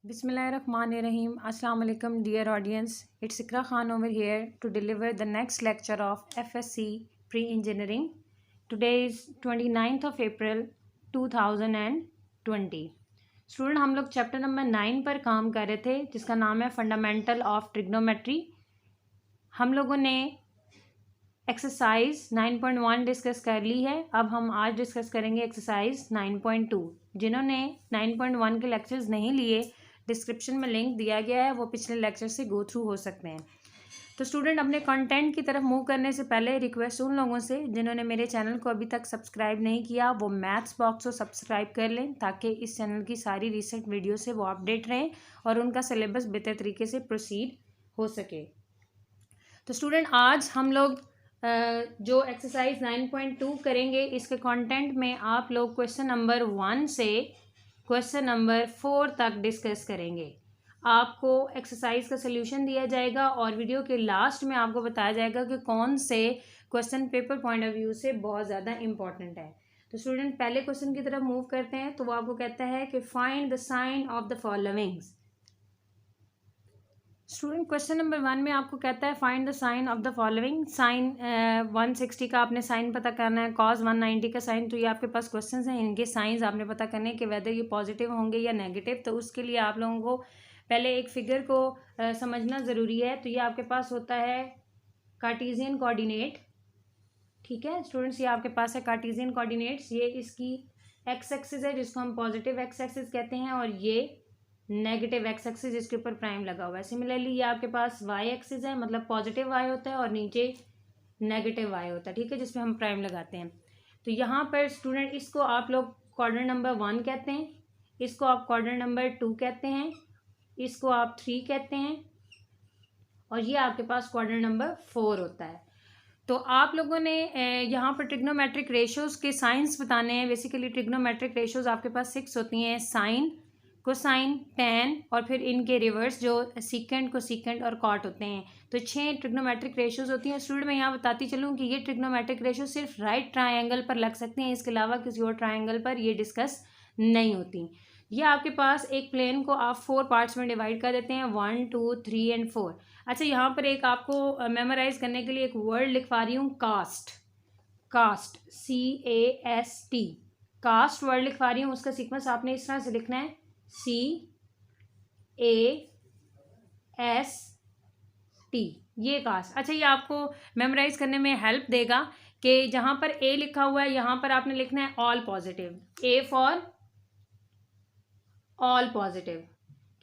Bismillahirrahmanirrahim. Assalamu alaikum dear audience. It's Ikra Khan over here to deliver the next lecture of FSC Pre-Engineering. Today is 29th of April 2020. Student हम लोग chapter number 9 पर काम कर रहे थे जिसका नाम है फंडामेंटल ऑफ ट्रिग्नोमेट्री। हम लोगों ने एक्सरसाइज 9.1 डिस्कस कर ली है। अब हम आज डिस्कस करेंगे एक्सरसाइज 9.2। जिन्होंने 9.1 के लेक्चर्स नहीं लिए, डिस्क्रिप्शन में लिंक दिया गया है, वो पिछले लेक्चर से गो थ्रू हो सकते हैं। तो स्टूडेंट अपने कंटेंट की तरफ मूव करने से पहले रिक्वेस्ट उन लोगों से जिन्होंने मेरे चैनल को अभी तक सब्सक्राइब नहीं किया, वो मैथ्स बॉक्स को सब्सक्राइब कर लें ताकि इस चैनल की सारी रिसेंट वीडियो से वो अपडेट रहें और उनका सिलेबस बेहतर तरीके से प्रोसीड हो सके। तो स्टूडेंट आज हम लोग जो एक्सरसाइज 9.2 करेंगे, इसके कंटेंट में आप लोग क्वेश्चन नंबर 1 से क्वेश्चन नंबर 4 तक डिस्कस करेंगे। आपको एक्सरसाइज का सलूशन दिया जाएगा और वीडियो के लास्ट में आपको बताया जाएगा कि कौन से question paper point of view से बहुत ज़्यादा इंपॉर्टेंट है। तो स्टूडेंट पहले क्वेश्चन की तरफ मूव करते हैं। तो वो आपको कहता है कि find the sine of the followings. Student question number 1 में आपको कहता है find the sine of the following. Sine 160 का आपने साइन पता करना है, कॉस 190 का साइन। तो ये आपके पास क्वेश्चंस हैं, इनके साइंस आपने पता करने कि वेदर ये पॉजिटिव होंगे या नेगेटिव। तो उसके लिए आप लोगों को पहले एक फिगर को समझना ज़रूरी है। तो ये आपके पास होता है कार्टेशियन कोऑर्डिनेट। ठीक है स्टूडेंट्स, ये आपके पास है कार्टेशियन कोऑर्डिनेट्स। ये इसकी एक्स एक्सिस है जिसको हम पॉजिटिव एक्स एक्सिस कहते हैं, और ये नेगेटिव एक्स एक्सिस जिसके ऊपर प्राइम लगा हुआ है। सिमिलरली ये आपके पास वाई एक्सिस है, मतलब पॉजिटिव वाई होता है और नीचे नेगेटिव वाई होता है। ठीक है, जिसपे हम प्राइम लगाते हैं। तो यहाँ पर स्टूडेंट इसको आप लोग क्वाड्रेंट नंबर 1 कहते हैं, इसको आप क्वाड्रेंट नंबर 2 कहते हैं, इसको आप 3 कहते हैं, और ये आपके पास क्वाड्रेंट नंबर 4 होता है। तो आप लोगों ने यहाँ पर ट्रिग्नोमेट्रिक रेशियोज के साइंस बताने हैं। बेसिकली ट्रिग्नोमेट्रिक रेशियोज आपके पास 6 होती हैं, साइन, कोसाइन, टैन और फिर इनके रिवर्स जो सीकेंट, कोसीकेंट और कॉट होते हैं। तो 6 ट्रिग्नोमेट्रिक रेशियोज होती हैं। स्टूडेंट मैं यहाँ बताती चलूँ कि ये ट्रिग्नोमेट्रिक रेशियो सिर्फ राइट ट्रायंगल पर लग सकती हैं, इसके अलावा किसी और ट्रायंगल पर ये डिस्कस नहीं होती। ये आपके पास एक प्लेन को आप 4 पार्ट्स में डिवाइड कर देते हैं, 1, 2, 3 एंड 4। अच्छा, यहाँ पर एक आपको मेमोराइज करने के लिए एक वर्ड लिखवा रही हूँ, cast. Cast, CAST, cast word लिखवा रही हूँ। उसका सीक्वेंस आपने इस तरह से लिखना है, CAST, ये कास्ट। अच्छा, ये आपको मेमोराइज करने में हेल्प देगा कि जहाँ पर A लिखा हुआ है यहाँ पर आपने लिखना है all positive, A for all positive,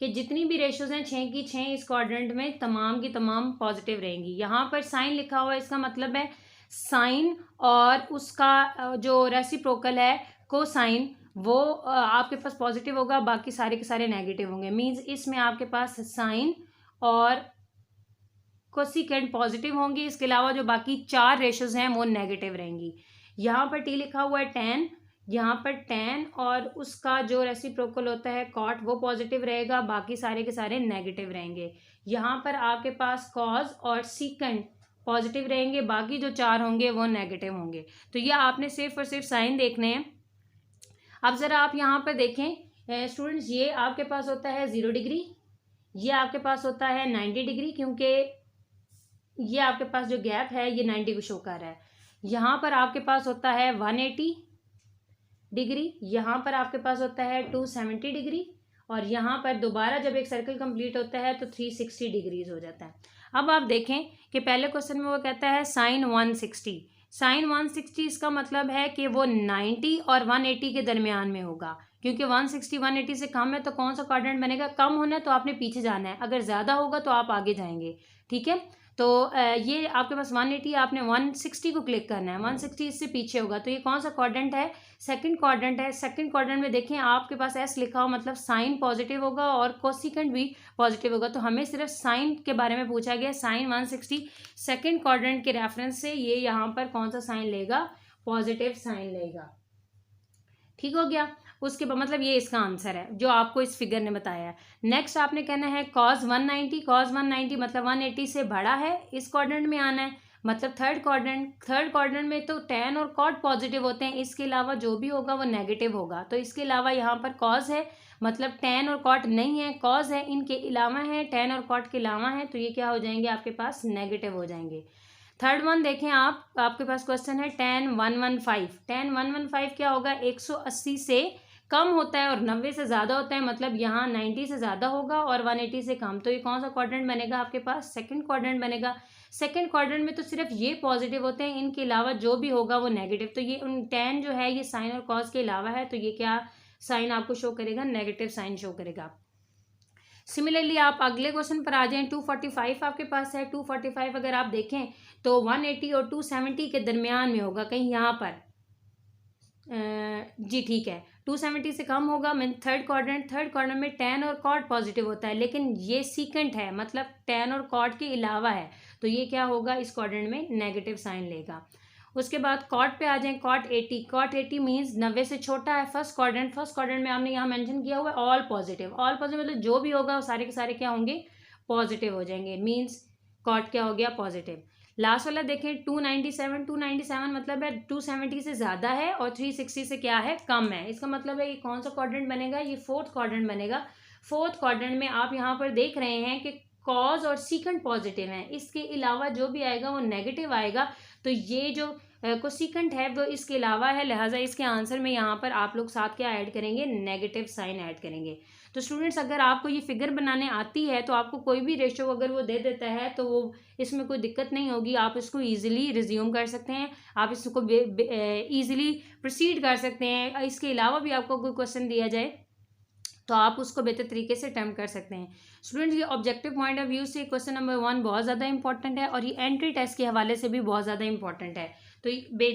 कि जितनी भी रेशियोज हैं 6 की 6 इस क्वाड्रेंट में तमाम की तमाम पॉजिटिव रहेंगी। यहाँ पर साइन लिखा हुआ है, इसका मतलब है साइन और उसका जो रेसिप्रोकल है कोसाइन, वो आपके पास पॉजिटिव होगा, बाकी सारे के सारे नेगेटिव होंगे। मींस इसमें आपके पास साइन और कोसिकेंट पॉजिटिव होंगी, इसके अलावा जो बाकी 4 रेशियोज हैं वो नेगेटिव रहेंगी। यहाँ पर टी लिखा हुआ है टैन, यहाँ पर टैन और उसका जो रेसिप्रोकल होता है कॉट, वो पॉजिटिव रहेगा, बाकी सारे के सारे नेगेटिव रहेंगे। यहाँ पर आपके पास कॉज और सीकेंट पॉजिटिव रहेंगे, बाकी जो 4 होंगे वो नेगेटिव होंगे। तो ये आपने सिर्फ और सिर्फ साइन देखने हैं। अब ज़रा आप यहाँ पर देखें स्टूडेंट्स, ये आपके पास होता है 0 डिग्री, ये आपके पास होता है 90 डिग्री, क्योंकि ये आपके पास जो गैप है ये 90 को शो कर रहा है। यहाँ पर आपके पास होता है 180 डिग्री, यहाँ पर आपके पास होता है 270 डिग्री, और यहाँ पर दोबारा जब एक सर्कल कंप्लीट होता है तो 360 डिग्रीज हो जाता है। अब आप देखें कि पहले क्वेश्चन में वो कहता है साइन 160। साइन 160 इसका मतलब है कि वो 90 और 180 के दरमियान में होगा, क्योंकि 160 180 से कम है तो कौन सा क्वाड्रेंट बनेगा? कम होना है तो आपने पीछे जाना है, अगर ज़्यादा होगा तो आप आगे जाएंगे। ठीक है, तो ये आपके पास 180, आपने 160 को क्लिक करना है, 160 इससे पीछे होगा। तो ये कौन सा क्वाड्रेंट है? सेकंड क्वाड्रेंट है। सेकंड क्वाड्रेंट में देखें आपके पास S लिखा हो, मतलब साइन पॉजिटिव होगा और कोसिकेंट भी पॉजिटिव होगा। तो हमें सिर्फ साइन के बारे में पूछा गया, साइन 160 सेकंड क्वाड्रेंट के रेफरेंस से ये यहाँ पर कौन सा साइन लेगा? पॉजिटिव साइन लेगा। ठीक हो गया। उसके बाद मतलब ये इसका आंसर है जो आपको इस फिगर ने बताया है। नेक्स्ट आपने कहना है कॉस 190। कॉस 190 मतलब 180 से बड़ा है, इस क्वाड्रेंट में आना है, मतलब थर्ड क्वाड्रेंट में तो टैन और कॉट पॉजिटिव होते हैं, इसके अलावा जो भी होगा वो नेगेटिव होगा। तो इसके अलावा यहाँ पर कॉस है मतलब tan और cot नहीं है, cos है, इनके अलावा है, tan और cot के अलावा है, तो ये क्या हो जाएंगे आपके पास नेगेटिव हो जाएंगे। थर्ड वन देखें आप, आपके पास क्वेश्चन है tan 115। tan 115 क्या होगा, 180 से कम होता है और 90 से ज़्यादा होता है, मतलब यहाँ 90 से ज़्यादा होगा और 180 से कम। तो ये कौन सा क्वाड्रेंट बनेगा आपके पास, सेकंड क्वाड्रेंट बनेगा। सेकंड क्वाड्रेंट में तो सिर्फ ये पॉजिटिव होते हैं, इनके अलावा जो भी होगा वो नेगेटिव। तो ये tan जो है ये साइन और कॉस के अलावा है, तो ये क्या साइन आपको शो करेगा, नेगेटिव साइन शो करेगा। सिमिलरली आप अगले क्वेश्चन पर आ जाएं, 245 आपके पास है। 245 अगर आप देखें तो 180 और 270 के दरमियान में होगा, कहीं यहाँ पर जी ठीक है, 270 से कम होगा। मीन थर्ड क्वाड्रेंट में tan और cot पॉजिटिव होता है, लेकिन ये सीकेंट है, मतलब tan और cot के अलावा है, तो ये क्या होगा, इस क्वाड्रेंट में नेगेटिव साइन लेगा। उसके बाद cot पे आ जाएं, cot 80 मीन्स 90 से छोटा है। फर्स्ट क्वाड्रेंट में आपने यहाँ मेंशन किया हुआ है ऑल पॉजिटिव मतलब जो भी होगा वो सारे के सारे क्या होंगे, पॉजिटिव हो जाएंगे, मीन्स cot क्या हो गया, पॉजिटिव। लास्ट वाला देखें 297 मतलब है 270 से ज़्यादा है और 360 से क्या है, कम है। इसका मतलब है ये कौन सा क्वाड्रेंट बनेगा, ये फोर्थ क्वाड्रेंट बनेगा। फोर्थ क्वाड्रेंट में आप यहाँ पर देख रहे हैं कि कॉज और सीकेंट पॉजिटिव हैं, इसके अलावा जो भी आएगा वो नेगेटिव आएगा। तो ये जो कोसिकेंट है वो इसके अलावा है, लिहाजा इसके आंसर में यहाँ पर आप लोग साथ क्या ऐड करेंगे, नेगेटिव साइन ऐड करेंगे। तो स्टूडेंट्स अगर आपको ये फिगर बनाने आती है तो आपको कोई भी रेशो अगर वो दे देता है तो वो इसमें कोई दिक्कत नहीं होगी, आप इसको ईजिली रिज्यूम कर सकते हैं, आप इसको ईजिली प्रोसीड कर सकते हैं। इसके अलावा भी आपको कोई क्वेश्चन दिया जाए तो आप उसको बेहतर तरीके से अटेम्प्ट कर सकते हैं। स्टूडेंट्स ये ऑब्जेक्टिव पॉइंट ऑफ व्यू से क्वेश्चन नंबर 1 बहुत ज़्यादा इंपॉर्टेंट है और ये एंट्री टेस्ट के हवाले से भी बहुत ज़्यादा इंपॉर्टेंट है, तो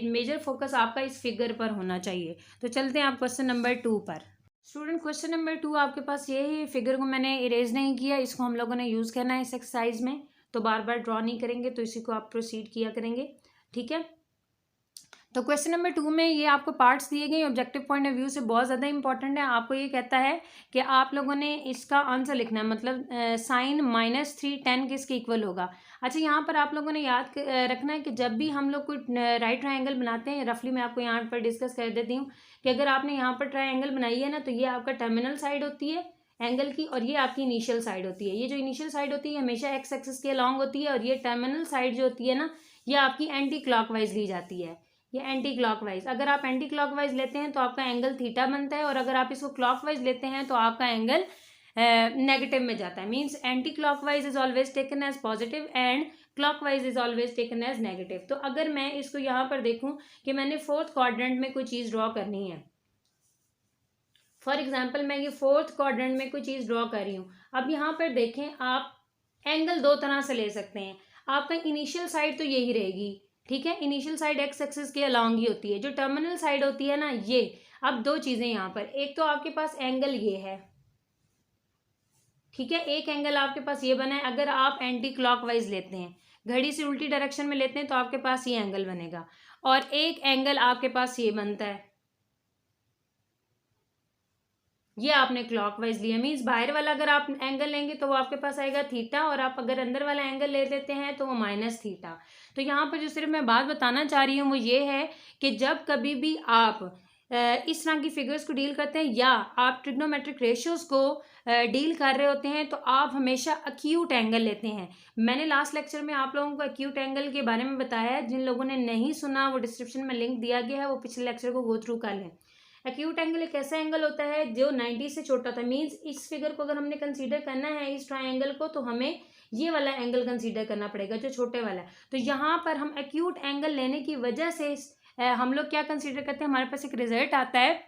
मेजर फोकस आपका इस फिगर पर होना चाहिए। तो चलते हैं आप क्वेश्चन नंबर 2 पर। स्टूडेंट क्वेश्चन नंबर 2 आपके पास ये है, फिगर को मैंने इरेज नहीं किया, इसको हम लोगों ने यूज़ करना है इस एक्सरसाइज में, तो बार बार ड्रॉ नहीं करेंगे, तो इसी को आप प्रोसीड किया करेंगे, ठीक है। तो क्वेश्चन नंबर 2 में ये आपको पार्ट्स दिए गए ऑब्जेक्टिव पॉइंट ऑफ व्यू से बहुत ज़्यादा इंपॉर्टेंट है। आपको ये कहता है कि आप लोगों ने इसका आंसर लिखना है, मतलब साइन -3 tan किसके इक्वल होगा। अच्छा यहाँ पर आप लोगों ने याद रखना है कि जब भी हम लोग कोई राइट ट्रायंगल बनाते हैं, रफली मैं आपको यहाँ पर डिस्कस कर देती हूँ कि अगर आपने यहाँ पर ट्रायंगल बनाई है ना, तो ये आपका टर्मिनल साइड होती है एंगल की और ये आपकी इनिशियल साइड होती है। ये जो इनिशियल साइड होती है हमेशा एक्स एक्सिस के अलॉन्ग होती है और ये टर्मिनल साइड जो होती है ना, ये आपकी एंटी क्लॉकवाइज ली जाती है, ये एंटी क्लॉकवाइज। अगर आप एंटी क्लॉकवाइज लेते हैं तो आपका एंगल थीटा बनता है और अगर आप इसको क्लॉकवाइज लेते हैं तो आपका एंगल नेगेटिव में जाता है। Means anti clockwise is always taken as positive and clockwise is always taken as negative. तो अगर मैं इसको यहाँ पर देखूँ कि मैंने फोर्थ क्वाड्रेंट में कोई चीज़ ड्रॉ करनी है, फॉर एग्जाम्पल मैं ये फोर्थ क्वाड्रेंट में कोई चीज़ ड्रॉ कर रही हूँ। अब यहाँ पर देखें आप एंगल दो तरह से ले सकते हैं। आपका इनिशियल साइड तो यही रहेगी, ठीक है, इनिशियल साइड एक्स एक्सिस के अलॉन्ग ही होती है। जो टर्मिनल साइड होती है ना, ये अब दो चीज़ें यहाँ पर, एक तो आपके पास एंगल ये है, ठीक है, एक एंगल आपके पास ये बना है। अगर आप एंटी क्लॉकवाइज लेते हैं, घड़ी से उल्टी डायरेक्शन में लेते हैं तो आपके पास ये एंगल बनेगा और एक एंगल आपके पास ये बनता है, ये आपने क्लॉकवाइज लिया। मीन्स बाहर वाला अगर आप एंगल लेंगे तो वो आपके पास आएगा थीटा और आप अगर अंदर वाला एंगल ले लेते हैं तो वो -थीटा। तो यहाँ पर जो सिर्फ मैं बात बताना चाह रही हूँ वो ये है कि जब कभी भी आप इस तरह की फिगर्स को डील करते हैं या आप ट्रिग्नोमेट्रिक रेशियोज को डील कर रहे होते हैं तो आप हमेशा एक्यूट एंगल लेते हैं। मैंने लास्ट लेक्चर में आप लोगों को एक्यूट एंगल के बारे में बताया है, जिन लोगों ने नहीं सुना वो डिस्क्रिप्शन में लिंक दिया गया है, वो पिछले लेक्चर को गो थ्रू कर लें। एक्यूट एंगल एक ऐसा एंगल होता है जो 90 से छोटा था। मीन्स इस फिगर को अगर हमने कंसीडर करना है, इस ट्रायंगल को, तो हमें ये वाला एंगल कंसीडर करना पड़ेगा जो छोटे वाला है। तो यहाँ पर हम एक्यूट एंगल लेने की वजह से हम लोग क्या कंसीडर करते हैं, हमारे पास एक रिजल्ट आता है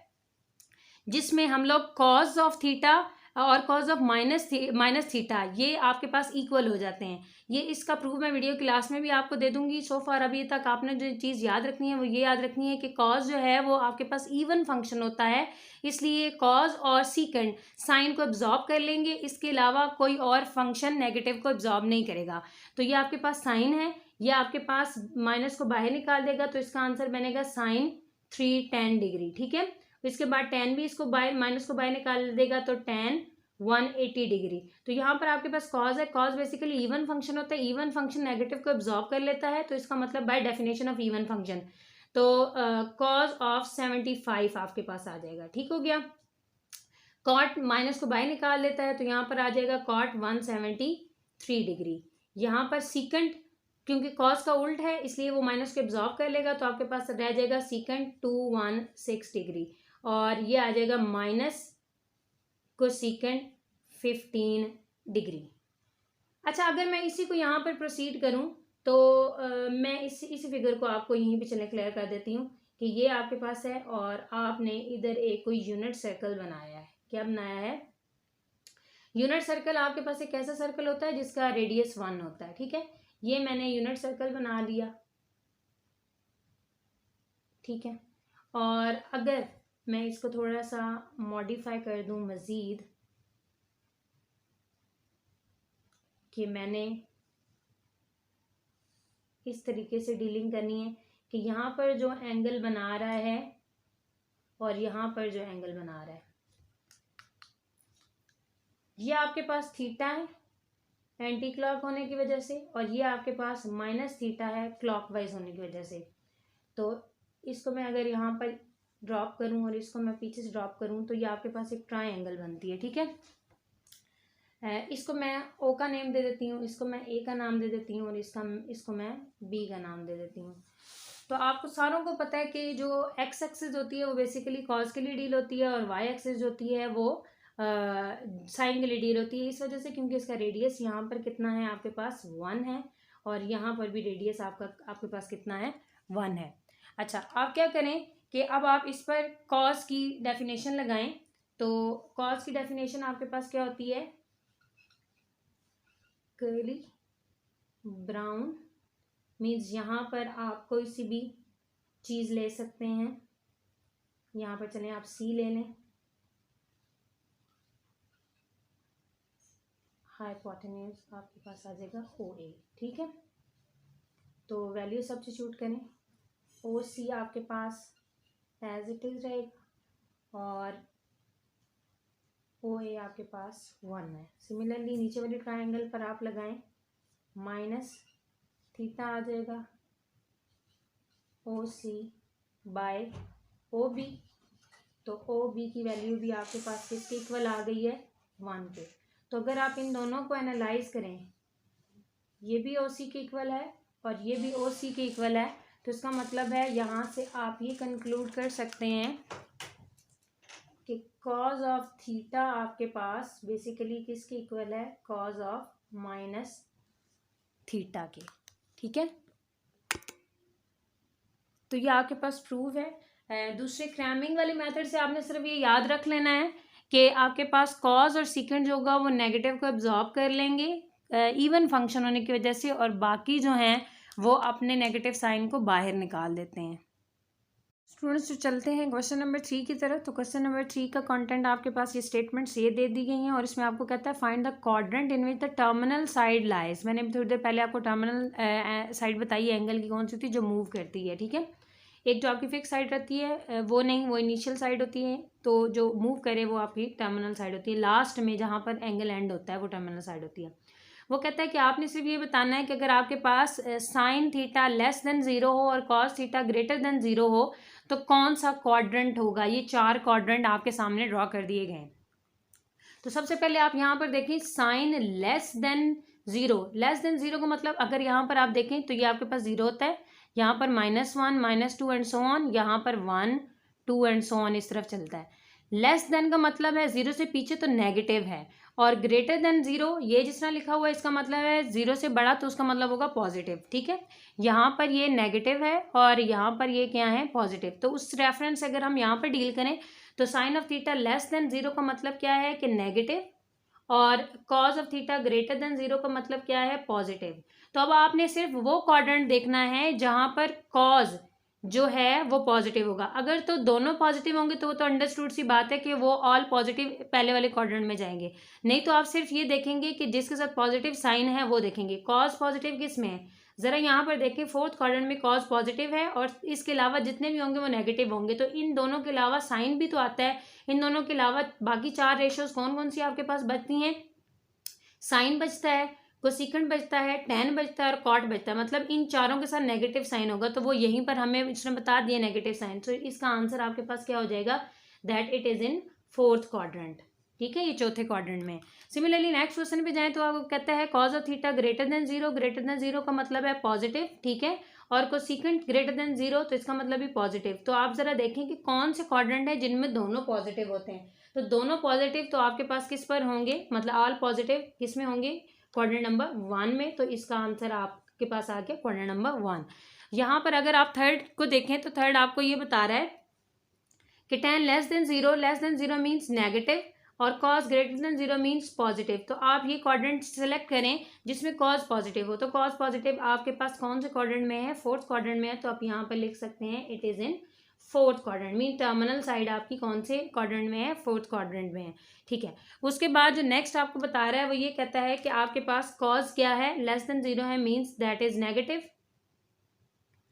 जिसमें हम लोग कॉज ऑफ थीटा और कॉज ऑफ माइनस थीटा ये आपके पास इक्वल हो जाते हैं। ये इसका प्रूफ मैं वीडियो क्लास में भी आपको दे दूंगी। सो फार अभी तक आपने जो चीज़ याद रखनी है वो ये याद रखनी है कि कॉज जो है वो आपके पास इवन फंक्शन होता है, इसलिए कॉज और सीकेंड साइन को एब्जॉर्ब कर लेंगे, इसके अलावा कोई और फंक्शन नेगेटिव को एब्जॉर्ब नहीं करेगा। तो ये आपके पास साइन है, ये आपके पास माइनस को बाहर निकाल देगा, तो इसका आंसर बनेगा sin 3tan डिग्री, ठीक है। इसके बाद tan भी इसको माइनस को बाहर निकाल देगा तो tan 180 डिग्री। तो यहाँ पर आपके पास कॉज है, कॉज बेसिकली इवन फंक्शन होता है, इवन फंक्शन नेगेटिव को एब्जॉर्ब कर लेता है, तो इसका मतलब by definition of even function तो कॉज ऑफ 75 आपके पास आ जाएगा, ठीक हो गया। कॉट माइनस को बाय निकाल लेता है तो यहाँ पर आ जाएगा कॉट 173 डिग्री। यहाँ पर सीकेंट, क्योंकि कॉस का उल्ट है इसलिए वो माइनस को एब्जॉर्ब कर लेगा, तो आपके पास रह जाएगा सीकेंट 216 डिग्री, और ये आ जाएगा माइनस को सीकेंट 15 डिग्री। अच्छा, अगर मैं इसी को यहाँ पर प्रोसीड करूँ तो मैं इस फिगर को आपको यहीं पे चले क्लियर कर देती हूँ कि ये आपके पास है और आपने इधर एक कोई यूनिट सर्कल बनाया है। क्या बनाया है? यूनिट सर्कल आपके पास एक ऐसा सर्कल होता है जिसका रेडियस 1 होता है, ठीक है। ये मैंने यूनिट सर्कल बना लिया, ठीक है। और अगर मैं इसको थोड़ा सा मॉडिफाई कर दूं मज़ीद, कि मैंने इस तरीके से डीलिंग करनी है कि यहाँ पर जो एंगल बना रहा है और यहाँ पर जो एंगल बना रहा है, ये आपके पास थीटा है एंटी क्लॉक होने की वजह से, और ये आपके पास माइनस थीटा है क्लॉकवाइज होने की वजह से। तो इसको मैं अगर यहाँ पर ड्रॉप करूँ और इसको मैं पीछे से ड्रॉप करूँ तो ये आपके पास एक ट्रायंगल बनती है, ठीक है। इसको मैं ओ का नेम दे देती हूँ, इसको मैं ए का नाम दे देती हूँ, और इसको मैं बी का नाम दे देती हूँ। तो आपको सारों को पता है कि जो एक्स एक्सिस होती है वो बेसिकली कॉस के लिए डील होती है, और वाई एक्सिस जो होती है वो साइन के लिए डील होती है। इस वजह से क्योंकि इसका रेडियस यहाँ पर कितना है आपके पास 1 है, और यहाँ पर भी रेडियस आपके पास कितना है 1 है। अच्छा, आप क्या करें कि अब आप इस पर कॉस की डेफिनेशन लगाएं। तो कॉस की डेफिनेशन आपके पास क्या होती है? कर्ली ब्राउन मीन्स यहाँ पर आप कोई सी भी चीज़ ले सकते हैं। यहाँ पर चलें आप सी ले लें, हाइपोटेन्यूज आपके पास आ जाएगा ओ ए, ठीक है। तो वैल्यू सब्स्टिट्यूट करें, ओ सी आपके पास एज इट इज़ रहेगा और ओ ए आपके पास 1 है। सिमिलरली नीचे वाले ट्रायंगल पर आप लगाएं, माइनस थीटा आ जाएगा ओ सी बाय ओ बी। तो ओ बी की वैल्यू भी आपके पास किसके इक्वल आ गई है? 1 के। तो अगर आप इन दोनों को एनालाइज करें, ये भी ओ सी के इक्वल है और ये भी ओ सी के इक्वल है, तो इसका मतलब है यहाँ से आप ये कंक्लूड कर सकते हैं कि कॉज ऑफ थीटा आपके पास बेसिकली किसके इक्वल है? कॉज ऑफ माइनस थीटा के, ठीक है। तो ये आपके पास प्रूव है। दूसरे क्रैमिंग वाले मेथड से आपने सिर्फ ये याद रख लेना है कि आपके पास कॉज और सीकेंड जो होगा वो नेगेटिव को एब्जॉर्ब कर लेंगे इवन फंक्शन होने की वजह से, और बाकी जो हैं वो अपने नेगेटिव साइन को बाहर निकाल देते हैं। स्टूडेंट्स, जो चलते हैं क्वेश्चन नंबर 3 की तरफ। तो क्वेश्चन नंबर 3 का कंटेंट आपके पास ये स्टेटमेंट्स ये दे दी गई हैं, और इसमें आपको कहता है find the quadrant in which the terminal side lies. मैंने अभी थोड़ी देर पहले आपको टर्मिनल साइड बताई है एंगल की कौन सी होती है जो मूव करती है, ठीक है। एक जो आपकी फिक्स साइड रहती है वो नहीं, वो इनिशियल साइड होती है। तो जो मूव करे वो आपकी टर्मिनल साइड होती है। लास्ट में जहाँ पर एंगल एंड होता है वो टर्मिनल साइड होती है। वो कहता है कि आपने सिर्फ ये बताना है कि अगर आपके पास साइन थीटा लेस देन 0 हो और कॉस थीटा ग्रेटर देन 0 हो तो कौन सा क्वाड्रेंट होगा। ये 4 क्वाड्रेंट आपके सामने ड्रॉ कर दिए गए हैं। तो सबसे पहले आप यहाँ पर देखें sine less than 0। Less than 0 का मतलब अगर यहाँ पर आप देखें तो ये आपके पास 0 होता है, यहाँ पर -1 -2 एंड सो ऑन, यहाँ पर 1 2 एंड सो ऑन इस तरफ चलता है। लेस देन का मतलब है 0 से पीछे तो नेगेटिव है, और ग्रेटर देन 0 ये जिस तरह लिखा हुआ है इसका मतलब है 0 से बड़ा, तो उसका मतलब होगा पॉजिटिव, ठीक है। यहाँ पर ये नेगेटिव है और यहाँ पर ये क्या है? पॉजिटिव। तो उस रेफरेंस से अगर हम यहाँ पर डील करें तो sine of theta less than 0 का मतलब क्या है कि नेगेटिव, और cos of theta greater than 0 का मतलब क्या है? पॉजिटिव। तो अब आपने सिर्फ वो क्वाड्रेंट देखना है जहां पर कॉज जो है वो पॉजिटिव होगा। अगर तो दोनों पॉजिटिव होंगे तो वो तो अंडरस्टूड सी बात है कि वो ऑल पॉजिटिव पहले वाले क्वाड्रेंट में जाएंगे। नहीं तो आप सिर्फ ये देखेंगे कि जिसके साथ पॉजिटिव साइन है वो देखेंगे। कॉज पॉजिटिव किस में है? ज़रा यहाँ पर देखें, फोर्थ क्वाड्रेंट में कॉज पॉजिटिव है और इसके अलावा जितने भी होंगे वो नेगेटिव होंगे। तो इन दोनों के अलावा साइन भी तो आता है। इन दोनों के अलावा बाकी 4 रेशियोज कौन कौन सी आपके पास बचती हैं? साइन बचता है, कोसेकेंट बचता है, टैन बचता है और कॉट बचता है। मतलब इन चारों के साथ नेगेटिव साइन होगा, तो वो यहीं पर हमें इसने बता दिया नेगेटिव साइन। तो इसका आंसर आपके पास क्या हो जाएगा? That it is in fourth quadrant. ठीक है, ये चौथे क्वाड्रेंट में। सिमिलरली नेक्स्ट क्वेश्चन पे जाएं तो आपको कहता है cause of theta greater than zero का मतलब है पॉजिटिव, ठीक है, और कोसेकेंट ग्रेटर देन जीरो तो इसका मतलब भी पॉजिटिव। तो आप जरा देखें कि कौन से क्वाड्रेंट है जिनमें दोनों पॉजिटिव होते हैं। तो दोनों पॉजिटिव तो आपके पास किस पर होंगे, मतलब ऑल पॉजिटिव किस में होंगे, क्वाड्रेंट नंबर 1 में। तो इसका आंसर आपके पास आ गया क्वाड्रेंट नंबर 1। यहाँ पर अगर आप थर्ड को देखें तो थर्ड आपको ये बता रहा है कि tan less than zero means negative और cos greater than zero means positive. तो आप ये क्वाड्रेंट सेलेक्ट करें जिसमें cos पॉजिटिव हो। तो cos पॉजिटिव आपके पास कौन से क्वाड्रेंट में है, फोर्थ क्वाड्रेंट में है। तो आप यहाँ पर लिख सकते हैं it is in fourth quadrant, mean terminal side आपकी कौन से क्वाड्रेंट में है, फोर्थ क्वाड्रेंट में है, ठीक है। उसके बाद जो नेक्स्ट आपको बता रहा है वो ये कहता है कि आपके पास cos क्या है, लेस देन जीरो है, मीन्स दैट इज नेगेटिव,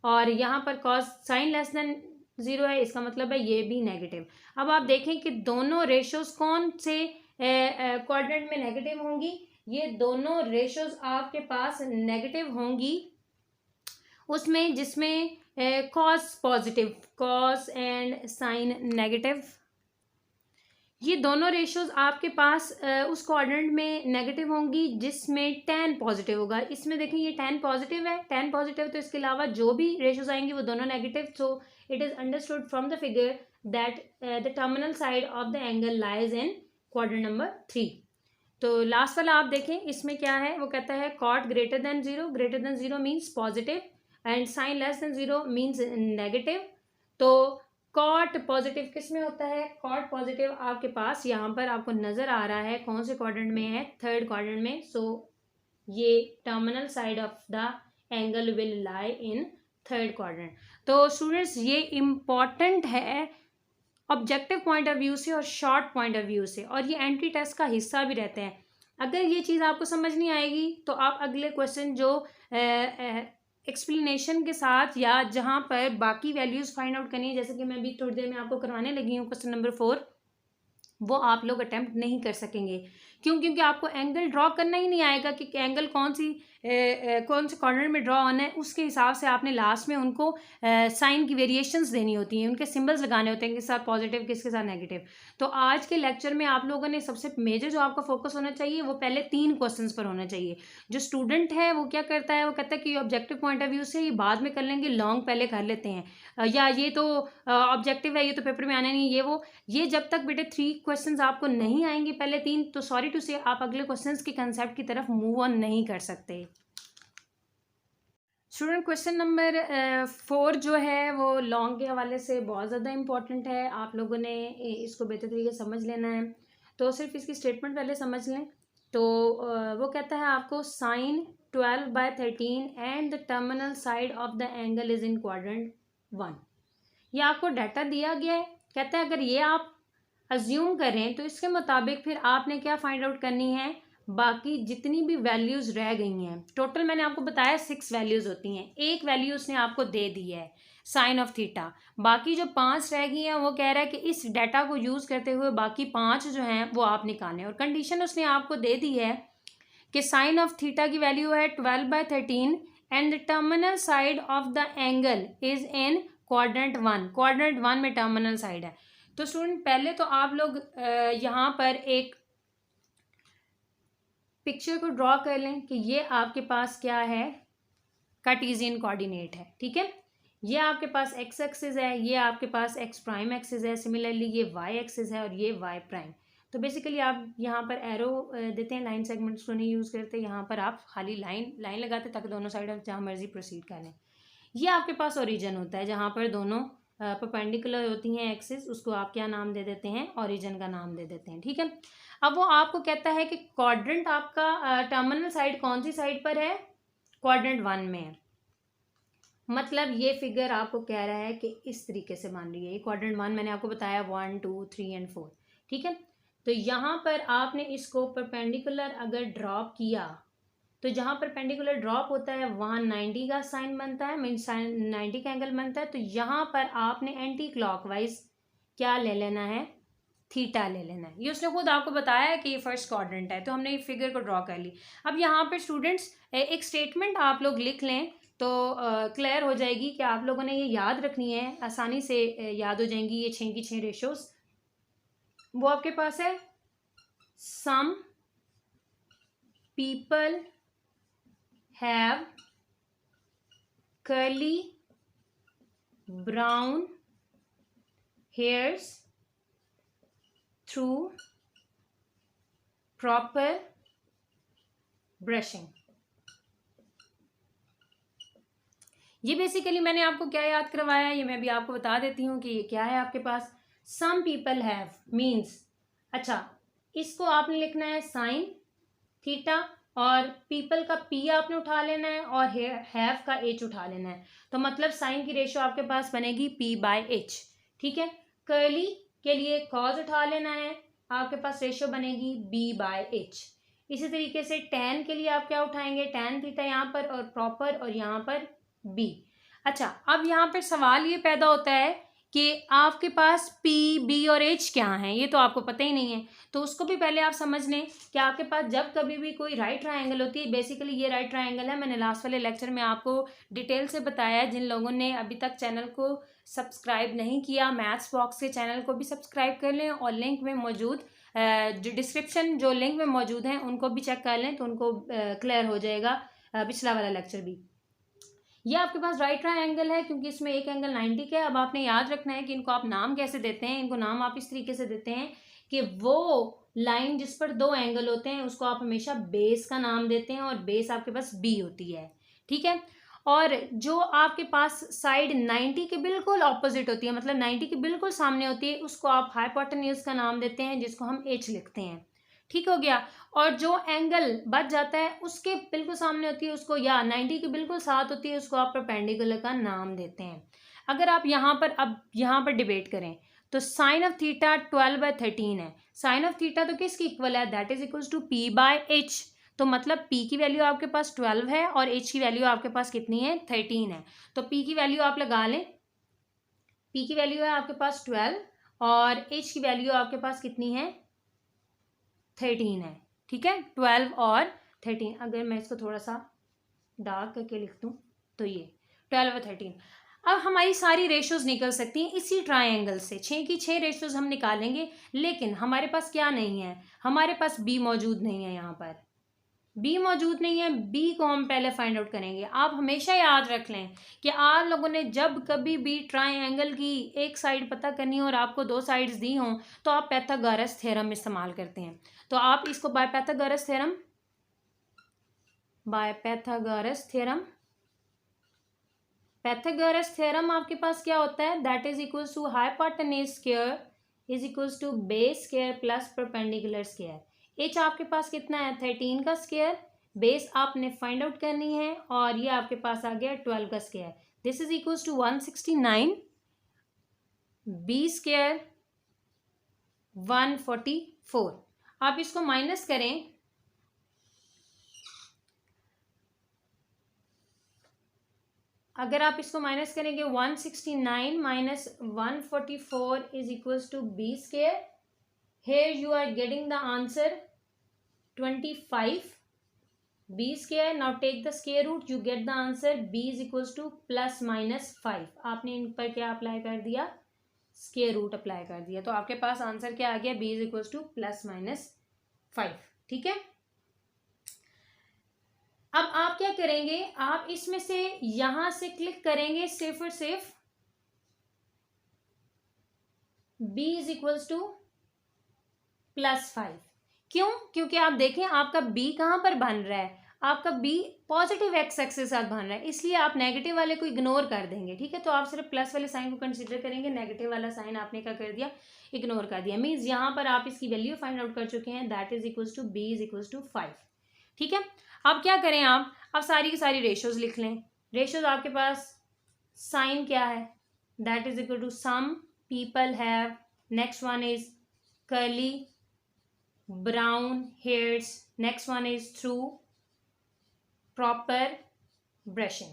और यहाँ पर cos sine less than zero है, इसका मतलब है ये भी नेगेटिव। अब आप देखें कि दोनों रेशोज कौन से क्वाड्रेंट में नेगेटिव होंगी, ये दोनों रेशोज आपके पास नेगेटिव होंगी उसमें जिसमें cos positive, cos and sine negative, ये दोनों रेशोज आपके पास उस क्वाड्रेंट में नेगेटिव होंगी जिसमें tan पॉजिटिव होगा। इसमें देखें ये tan पॉजिटिव है, tan पॉजिटिव, तो इसके अलावा जो भी रेशोज आएंगी वो दोनों negative. So it is understood from the figure that the terminal side of the angle lies in quadrant number 3। तो लास्ट वाला आप देखें इसमें क्या है, वो कहता है cot greater than zero means positive and sine less than zero means negative. तो कॉट पॉजिटिव किस में होता है, कॉट पॉजिटिव आपके पास यहाँ पर आपको नजर आ रहा है कौन से क्वाड्रेंट में है, थर्ड क्वाड्रेंट में। सो ये terminal side of the angle will lie in third quadrant. तो स्टूडेंट्स ये इम्पॉर्टेंट है ऑब्जेक्टिव पॉइंट ऑफ व्यू से और शॉर्ट पॉइंट ऑफ व्यू से, और ये एंट्री टेस्ट का हिस्सा भी रहते हैं। अगर ये चीज़ आपको समझ नहीं आएगी तो आप अगले क्वेश्चन जो एक्सप्लेनेशन के साथ या जहाँ पर बाकी वैल्यूज़ फाइंड आउट करनी है, जैसे कि मैं अभी थोड़ी देर में आपको करवाने लगी हूँ क्वेश्चन नंबर 4, वो आप लोग अटेम्प्ट नहीं कर सकेंगे। क्यों? क्योंकि आपको एंगल ड्रॉ करना ही नहीं आएगा कि एंगल कौन से कॉर्नर में ड्रॉ होना है। उसके हिसाब से आपने लास्ट में उनको साइन की वेरिएशंस देनी होती हैं, उनके सिंबल्स लगाने होते हैं, किसके साथ पॉजिटिव किसके साथ नेगेटिव। तो आज के लेक्चर में आप लोगों ने सबसे मेजर जो आपका फोकस होना चाहिए वो पहले 3 क्वेश्चंस पर होना चाहिए। जो स्टूडेंट है वो क्या करता है, वो कहता है कि ऑब्जेक्टिव पॉइंट ऑफ व्यू से ये बाद में कर लेंगे, लॉन्ग पहले कर लेते हैं, या ये तो ऑब्जेक्टिव है, ये तो पेपर में आना नहीं, ये जब तक बेटे 3 क्वेश्चंस आपको नहीं आएंगे पहले 3, तो सॉरी टू से आप अगले क्वेश्चंस के कंसेप्ट की तरफ मूव ऑन नहीं कर सकते। स्टूडेंट क्वेश्चन नंबर 4 जो है वो लॉन्ग के हवाले से बहुत ज़्यादा इंपॉर्टेंट है, आप लोगों ने इसको बेहतर तरीके से समझ लेना है। तो सिर्फ इसकी स्टेटमेंट पहले समझ लें। तो वो कहता है आपको sine 12/13 and the terminal side of the angle is in quadrant 1। ये आपको डाटा दिया गया है, कहता है अगर ये आप अज्यूम करें तो इसके मुताबिक फिर आपने क्या फाइंड आउट करनी है, बाकी जितनी भी वैल्यूज़ रह गई हैं, टोटल मैंने आपको बताया 6 वैल्यूज़ होती हैं, एक वैल्यू उसने आपको दे दी है साइन ऑफ थीटा, बाकी जो 5 रह गई हैं वो कह रहा है कि इस डाटा को यूज़ करते हुए बाकी 5 जो हैं वो आप निकालें। और कंडीशन उसने आपको दे दी है कि साइन ऑफ थीटा की वैल्यू है 12/13 and the terminal side of the angle is in quadrant 1। Quadrant 1 में टर्मिनल साइड है। तो स्टूडेंट पहले तो आप लोग यहाँ पर एक पिक्चर को ड्रॉ कर लें कि ये आपके पास क्या है, कार्टेशियन कोऑर्डिनेट है, ठीक है। ये आपके पास एक्स एक्सिस है, ये आपके पास एक्स प्राइम एक्सिस है, सिमिलरली ये वाई एक्सिस है और ये वाई प्राइम। तो बेसिकली आप यहाँ पर एरो देते हैं, लाइन सेगमेंट्स को नहीं यूज़ करते, यहाँ पर आप खाली लाइन लगाते ताकि दोनों साइड जहाँ मर्जी प्रोसीड कर लें। ये आपके पास ओरिजिन होता है जहाँ पर दोनों परपेंडिकुलर होती हैं एक्सिस, उसको आप क्या नाम दे देते हैं, ओरिजिन का नाम दे देते हैं, ठीक है। अब वो आपको कहता है कि क्वाड्रेंट आपका टर्मिनल साइड कौन सी साइड पर है, क्वाड्रेंट 1 में है। मतलब ये फिगर आपको कह रहा है कि इस तरीके से मान रही है, ये क्वाड्रेंट 1 मैंने आपको बताया 1 2 3 एंड 4, ठीक है। तो यहाँ पर आपने इसको परपेंडिकुलर अगर ड्रॉप किया तो जहाँ परपेंडिकुलर ड्रॉप होता है वहाँ 90 का साइन बनता है, मीन साइन 90 का एंगल बनता है। तो यहाँ पर आपने एंटी क्लॉकवाइज क्या ले लेना है, थीटा ले लेना है। ये उसने खुद आपको बताया है कि ये फर्स्ट क्वाड्रेंट है, तो हमने ये फिगर को ड्रॉ कर ली। अब यहाँ पर स्टूडेंट्स एक स्टेटमेंट आप लोग लिख लें तो क्लियर हो जाएगी कि आप लोगों ने ये याद रखनी है, आसानी से याद हो जाएंगी ये 6 की 6 रेशोज। वो आपके पास है some people have curly brown hairs through proper brushing। ये बेसिकली मैंने आपको क्या याद करवाया है, ये मैं भी आपको बता देती हूँ कि ये क्या है आपके पास। सम पीपल हैव मीन्स, अच्छा इसको आपने लिखना है साइन थीटा और पीपल का पी आपने उठा लेना है और हैव का एच उठा लेना है। तो मतलब साइन की रेशो आपके पास बनेगी पी बाय एच। ठीक है, कर्ली के लिए कॉज उठा लेना है, आपके पास रेशो बनेगी बी बाय एच। इसी तरीके से टैन के लिए आप क्या उठाएंगे, टैन थीटा यहाँ पर और प्रॉपर और यहाँ पर बी। अच्छा, अब यहाँ पर सवाल ये पैदा होता है कि आपके पास पी बी और एच क्या हैं, ये तो आपको पता ही नहीं है। तो उसको भी पहले आप समझ लें कि आपके पास जब कभी भी कोई राइट ट्रायंगल होती है, बेसिकली ये राइट ट्रायंगल है, मैंने लास्ट वाले लेक्चर में आपको डिटेल से बताया है। जिन लोगों ने अभी तक चैनल को सब्सक्राइब नहीं किया, मैथ्स बॉक्स के चैनल को भी सब्सक्राइब कर लें और लिंक में मौजूद जो डिस्क्रिप्शन जो लिंक में मौजूद हैं उनको भी चेक कर लें तो उनको क्लियर हो जाएगा पिछला वाला लेक्चर भी। ये आपके पास राइट ट्रायंगल है क्योंकि इसमें एक एंगल 90 का है। अब आपने याद रखना है कि इनको आप नाम कैसे देते हैं। इनको नाम आप इस तरीके से देते हैं कि वो लाइन जिस पर दो एंगल होते हैं उसको आप हमेशा बेस का नाम देते हैं और बेस आपके पास बी होती है। ठीक है, और जो आपके पास साइड 90 के बिल्कुल ऑपोजिट होती है, मतलब 90 के बिल्कुल सामने होती है, उसको आप हाइपोटेन्यूज का नाम देते हैं जिसको हम एच लिखते हैं। ठीक हो गया, और जो एंगल बच जाता है उसके बिल्कुल सामने होती है उसको, या 90 के बिल्कुल साथ होती है, उसको आप परपेंडिकुलर का नाम देते हैं। अगर आप यहाँ पर अब यहाँ पर डिबेट करें तो साइन ऑफ थीटा 12/13 है। साइन ऑफ थीटा तो किसकी इक्वल है, that is equal to P by H. तो मतलब पी की वैल्यू आपके पास 12 है और एच की वैल्यू आपके पास कितनी है, 13 है। तो पी की वैल्यू आप लगा लें, पी की वैल्यू है आपके पास 12 और एच की वैल्यू आपके पास कितनी है, 13 है। ठीक है, 12 और 13। अगर मैं इसको थोड़ा सा डार्क करके लिख दूं तो ये 12 और 13। अब हमारी सारी रेशोज निकल सकती हैं इसी ट्रायंगल से, 6 की 6 रेशोज हम निकालेंगे। लेकिन हमारे पास क्या नहीं है, हमारे पास बी मौजूद नहीं है। यहाँ पर बी मौजूद नहीं है, बी को हम पहले फाइंड आउट करेंगे। आप हमेशा याद रख लें कि आप लोगों ने जब कभी भी ट्रायंगल की एक साइड पता करनी हो और आपको दो साइड्स दी हों तो आप पाइथागोरस थ्योरम इस्तेमाल करते हैं। तो आप इसको by Pythagoras theorem, Pythagoras theorem आपके पास क्या होता है, that is equals to hypotenuse square is equals to base square plus perpendicular square. H आपके पास कितना है, 13 का स्क्वायर, बेस आपने फाइंड आउट करनी है और ये आपके पास आ गया 12 का square. This is equals to 169, B square 144। आप इसको माइनस करें, अगर आप इसको माइनस करेंगे 169 minus 144 is equals to B square. Here you are getting the answer 25 B square. Now take the square root, you get the answer B is equals to plus minus 5। आपने इन पर क्या apply कर दिया, square root apply कर दिया, तो आपके पास answer क्या आ गया, B is equals to plus minus 5। ठीक है, अब आप क्या करेंगे, आप इसमें से यहां से क्लिक करेंगे सिर्फ और सिर्फ b is equals to plus 5। क्यों, क्योंकि आप देखें आपका b कहां पर बन रहा है, आपका b पॉजिटिव एक्स एक्सिस के साथ बन रहा है, इसलिए आप नेगेटिव वाले को इग्नोर कर देंगे। ठीक है, तो आप सिर्फ प्लस वाले साइन को कंसीडर करेंगे, नेगेटिव वाला साइन आपने क्या कर दिया, इग्नोर कर दिया। मीन्स यहाँ पर आप इसकी वैल्यू फाइंड आउट कर चुके हैं, that is equals to b is equals to 5। ठीक है, अब क्या करें आप, अब सारी की सारी रेशोज लिख लें। रेशोज आपके पास साइन क्या है, that is equal to some people have, next one is curly brown hairs, next one is through proper brushing.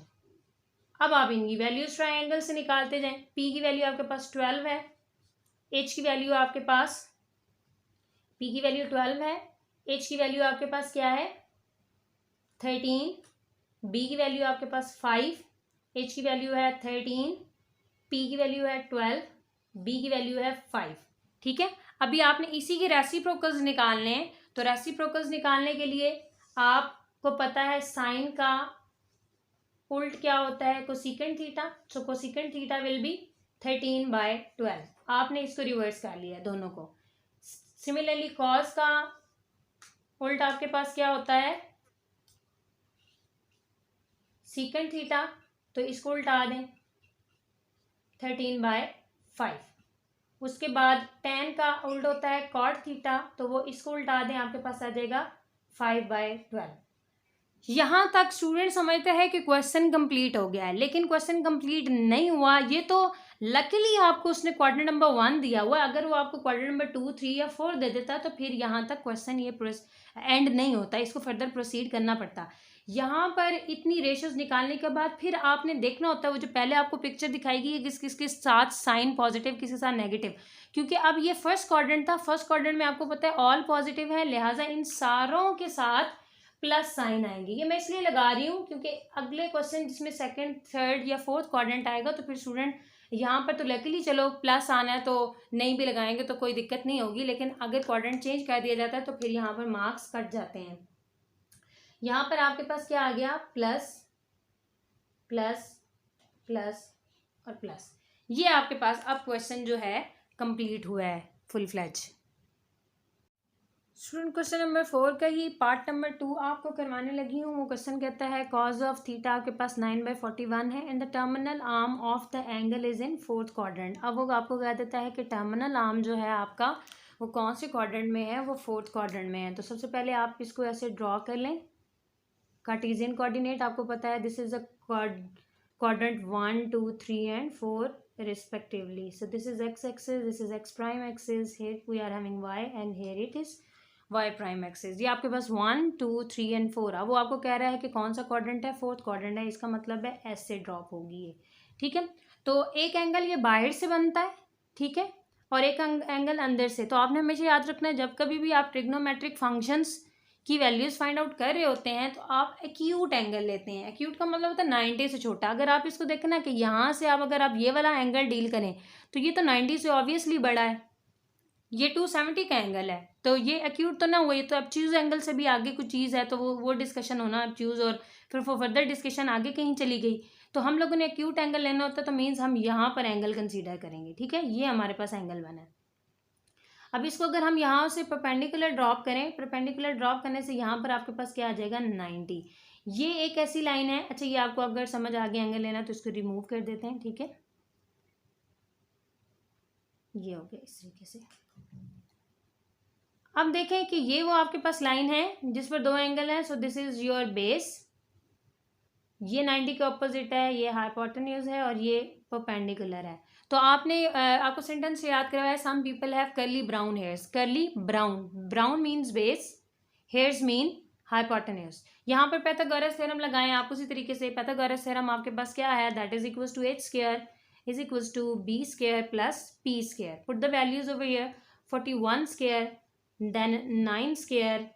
अब आप इनकी वैल्यूज ट्रायंगल से निकालते जाएं। p की वैल्यू आपके पास 12 है, h की वैल्यू आपके पास, p की वैल्यू 12 है, h की वैल्यू आपके पास क्या है 13, b की वैल्यू आपके पास 5, h की वैल्यू है 13, p की वैल्यू है 12, b की वैल्यू है 5। ठीक है, अभी आपने इसी के रेसिप्रोकल्स निकालने हैं, तो रेसिप्रोकल्स निकालने के लिए आपको पता है साइन का उल्ट क्या होता है, cosecant theta. So cosecant theta will be 13/12। आपने इसको रिवर्स कर लिया दोनों को। सिमिलरली कॉस का उल्ट आपके पास क्या होता है, सीकेंट थीटा, तो इसको उल्टा दें 13/5। उसके बाद टेन का उल्ट होता है कॉट थीटा, तो वो इसको उल्टा दें, आपके पास आ जाएगा 5/12। यहाँ तक स्टूडेंट समझते हैं कि क्वेश्चन कंप्लीट हो गया है, लेकिन क्वेश्चन कंप्लीट नहीं हुआ। ये तो लकीली आपको उसने क्वाड्रेंट नंबर 1 दिया हुआ है, अगर वो आपको क्वाड्रेंट नंबर 2, 3 या 4 दे देता तो फिर यहाँ तक क्वेश्चन ये एंड नहीं होता, इसको फर्दर प्रोसीड करना पड़ता। यहाँ पर इतनी रेशियोज निकालने के बाद फिर आपने देखना होता है वो जो पहले आपको पिक्चर दिखाई गई है किस किस के साथ साइन पॉजिटिव, किसके साथ नेगेटिव, क्योंकि अब ये फर्स्ट क्वाड्रेंट था। फर्स्ट क्वाड्रेंट में आपको पता है ऑल पॉजिटिव है, लिहाजा इन सारों के साथ प्लस साइन आएंगे। ये मैं इसलिए लगा रही हूँ क्योंकि अगले क्वेश्चन जिसमें सेकंड, थर्ड या फोर्थ क्वाड्रेंट आएगा तो फिर स्टूडेंट यहाँ पर तो लकीली चलो प्लस आना है तो नहीं भी लगाएंगे तो कोई दिक्कत नहीं होगी, लेकिन अगर क्वाड्रेंट चेंज कर दिया जाता है तो फिर यहाँ पर मार्क्स कट जाते हैं। यहाँ पर आपके पास क्या आ गया, प्लस प्लस प्लस और प्लस। ये आपके पास अब क्वेश्चन जो है कंप्लीट हुआ है full fledge. Student question number 4 का ही पार्ट नंबर 2 आपको करवाने लगी हूँ। वो क्वेश्चन कहता है कॉज ऑफ थीटा आपके पास 9/41 है and the terminal arm of the angle is in fourth quadrant. अब वो आपको कह देता है कि टर्मिनल आर्म जो है आपका वो कौन से क्वाड्रेंट में है, वो फोर्थ क्वाड्रेंट में है। तो सबसे पहले आप इसको ऐसे ड्रॉ कर लें, कार्टेशियन कोऑर्डिनेट आपको पता है this is a quadrant 1, 2, 3 and 4 respectively. So this is x axis, this is x prime axis, here we are having y and here it is y prime axis. ये आपके पास 1, 2, 3 and 4। अब वो आपको कह रहा है कि कौन सा क्वाड्रेंट है, फोर्थ क्वाड्रेंट है, इसका मतलब है एस से ड्रॉप होगी ये, ठीक है। तो एक एंगल ये बाहर से बनता है, ठीक है, और एक एंगल अंदर से। तो आपने हमेशा याद रखना है जब कभी भी आप ट्रिग्नोमेट्रिक फंक्शंस की वैल्यूज फाइंड आउट कर रहे होते हैं तो आप एक्यूट एंगल लेते हैं। एक्यूट का मतलब होता है 90 से छोटा। अगर आप इसको देखें ना कि यहाँ से आप अगर आप ये वाला एंगल डील करें तो ये तो 90 से ऑब्वियसली बड़ा है, ये 270 का एंगल है, तो ये एक्यूट तो ना हुआ। ये तो ऑब्ट्यूज एंगल से भी आगे कुछ चीज़ है, तो वो डिस्कशन होना ऑब्ट्यूज, और फिर फर्दर डिस्कशन आगे कहीं चली गई। तो हम लोगों ने एक्यूट एंगल लेना होता है, तो मीन्स हम यहाँ पर एंगल कंसीडर करेंगे, ठीक है। ये हमारे पास एंगल बना है। अब इसको अगर हम यहाँ से परपेंडिकुलर ड्रॉप करें, परपेंडिकुलर ड्रॉप करने से यहाँ पर आपके पास क्या आ जाएगा, 90। ये एक ऐसी लाइन है। अच्छा, ये आपको अगर समझ आ गया एंगल लेना तो इसको रिमूव कर देते हैं, ठीक है। ये हो गया इस तरीके से। अब देखें कि ये वो आपके पास लाइन है जिस पर दो एंगल हैं। So this is your base, ये 90 के ऑपोजिट है, ये हाइपोटेन्यूज है और ये परपेंडिकुलर है। तो आपने आपको सेंटेंस से याद करवाया, some people have curly brown hairs. Curly brown, brown means base, hairs mean hypotenuse. यहाँ पर पाइथागोरस थ्योरम लगाएं आप उसी तरीके से। पाइथागोरस थ्योरम आपके पास क्या है, that is equals to h square is equals to b square plus p square. Put the values over here, 41 square then 9 square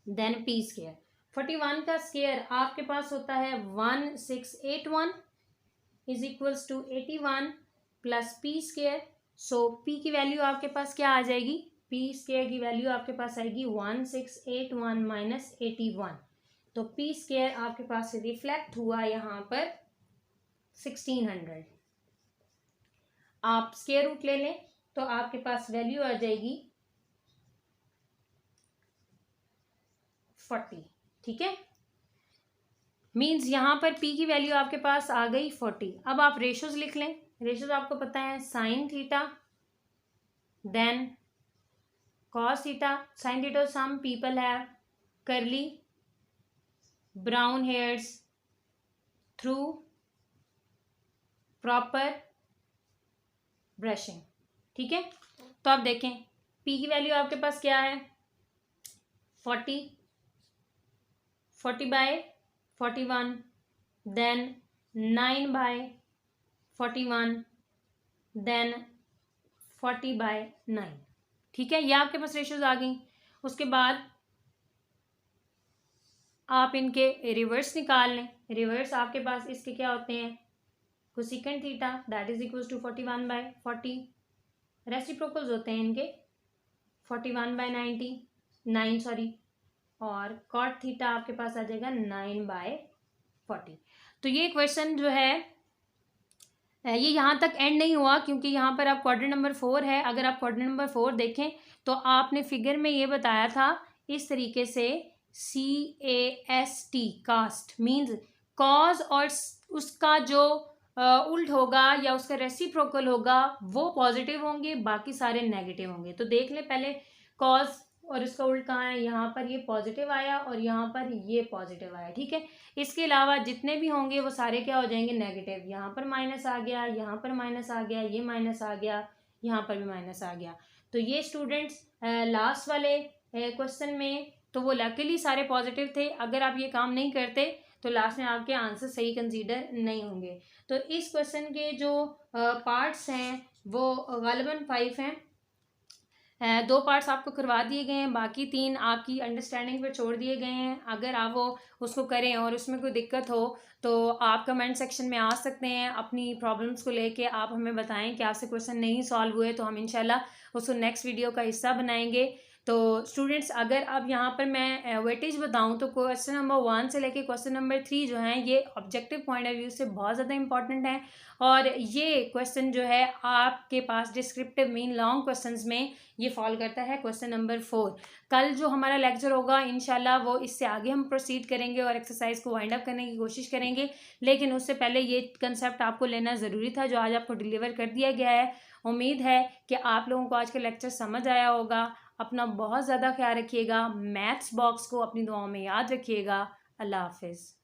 then p square. 41 का स्क्वायर आपके पास होता है 1681 is equals to 81 plus P square. So P की value आपके पास क्या आ जाएगी, पी स्क्वायर की वैल्यू आपके पास आएगी 1681 माइनस 81। तो पी स्क्वायर आपके पास रिफ्लेक्ट हुआ यहाँ पर 1600। आप स्क्वायर रूट ले लें तो आपके पास वैल्यू आ जाएगी 40, ठीक है। मीन्स यहाँ पर p की वैल्यू आपके पास आ गई 40। अब आप रेशोज लिख लें। रेशोज आपको पता है sine theta then cos theta. Sine theta, some people have curly brown hairs through proper brushing, ठीक है। तो आप देखें p की वैल्यू आपके पास क्या है, 40 by 41 then 9 by 41 then 40 by 9, ठीक है। ये आपके पास रेशियोज आ गई। उसके बाद आप इनके रिवर्स निकाल लें। रिवर्स आपके पास इसके क्या होते हैं, cosecant theta that is equals to 41 by 40। Reciprocals होते हैं इनके 41 बाय 90 9 सॉरी, और कॉट थीटा आपके पास आ जाएगा 9/40। तो ये क्वेश्चन जो है ये यहाँ तक एंड नहीं हुआ, क्योंकि यहाँ पर आप क्वाड्रेंट नंबर 4 है। अगर आप क्वाड्रेंट नंबर 4 देखें तो आपने फिगर में ये बताया था इस तरीके से, CAST, कास्ट मीन्स कॉज, और उसका जो उल्ट होगा या उसका रेसिप्रोकल होगा वो पॉजिटिव होंगे, बाकी सारे नेगेटिव होंगे। तो देख ले पहले, कॉज और इसका उल्ट कहाँ है, यहाँ पर ये पॉजिटिव आया और यहाँ पर ये पॉजिटिव आया, ठीक है। इसके अलावा जितने भी होंगे वो सारे क्या हो जाएंगे, नेगेटिव। यहाँ पर माइनस आ गया, यहाँ पर माइनस आ गया, ये माइनस आ गया, यहाँ पर भी माइनस आ गया। तो ये स्टूडेंट्स लास्ट वाले क्वेश्चन में तो वो लकीली सारे पॉजिटिव थे। अगर आप ये काम नहीं करते तो लास्ट में आपके आंसर सही कंसीडर नहीं होंगे। तो इस क्वेश्चन के जो पार्ट्स हैं वो गालिबन 5 हैं। 2 पार्ट्स आपको करवा दिए गए हैं, बाकी 3 आपकी अंडरस्टैंडिंग पर छोड़ दिए गए हैं। अगर आप वो उसको करें और उसमें कोई दिक्कत हो तो आप कमेंट सेक्शन में आ सकते हैं, अपनी प्रॉब्लम्स को लेके आप हमें बताएं कि आपसे क्वेश्चन नहीं सॉल्व हुए, तो हम इंशाल्लाह उसको नेक्स्ट वीडियो का हिस्सा बनाएंगे। तो स्टूडेंट्स, अगर अब यहाँ पर मैं वेटेज बताऊँ तो क्वेश्चन नंबर 1 से लेके क्वेश्चन नंबर 3 जो हैं ये ऑब्जेक्टिव पॉइंट ऑफ व्यू से बहुत ज़्यादा इंपॉर्टेंट हैं, और ये क्वेश्चन जो है आपके पास डिस्क्रिप्टिव मीन लॉन्ग क्वेश्चंस में ये फॉल करता है क्वेश्चन नंबर 4। कल जो हमारा लेक्चर होगा इंशाल्लाह वो इससे आगे हम प्रोसीड करेंगे और एक्सरसाइज को वाइंड अप करने की कोशिश करेंगे, लेकिन उससे पहले ये कंसेप्ट आपको लेना ज़रूरी था जो आज आपको डिलीवर कर दिया गया है। उम्मीद है कि आप लोगों को आज का लेक्चर समझ आया होगा। अपना बहुत ज़्यादा ख्याल रखिएगा, मैथ्स बॉक्स को अपनी दुआओं में याद रखिएगा। अल्लाह हाफिज़।